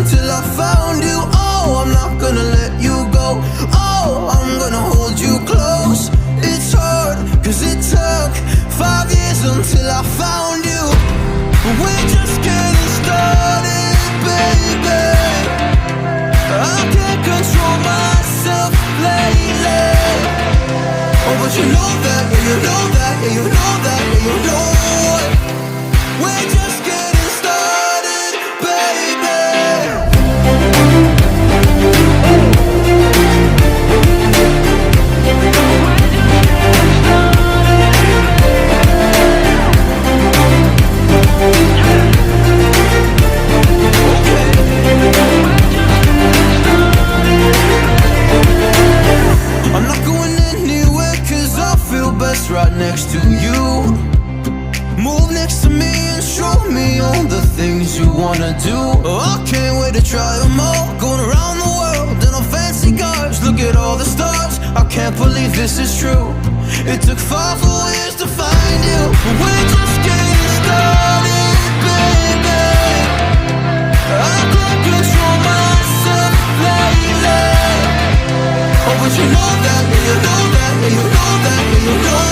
until I found you. Oh, I'm not gonna let you go. Oh, I'm gonna hold you close. It's hard, cause it took 5 years until I found you. But we're just getting started, baby. I can't control myself lately. Oh, but you know that, yeah, you know that, yeah, you know that, yeah, you know it. We're just getting started, baby. I'm not going anywhere cause I feel best right next to you. Move next to me and show me all the things you wanna do. Oh, I can't wait to try them all. Going around the world in a fancy cars. Look at all the stars, I can't believe this is true. It took 5 whole years to find you. We're just getting started, baby. I can't control myself lately. Oh, but you know that, yeah, you know that, yeah, you know that, yeah, you know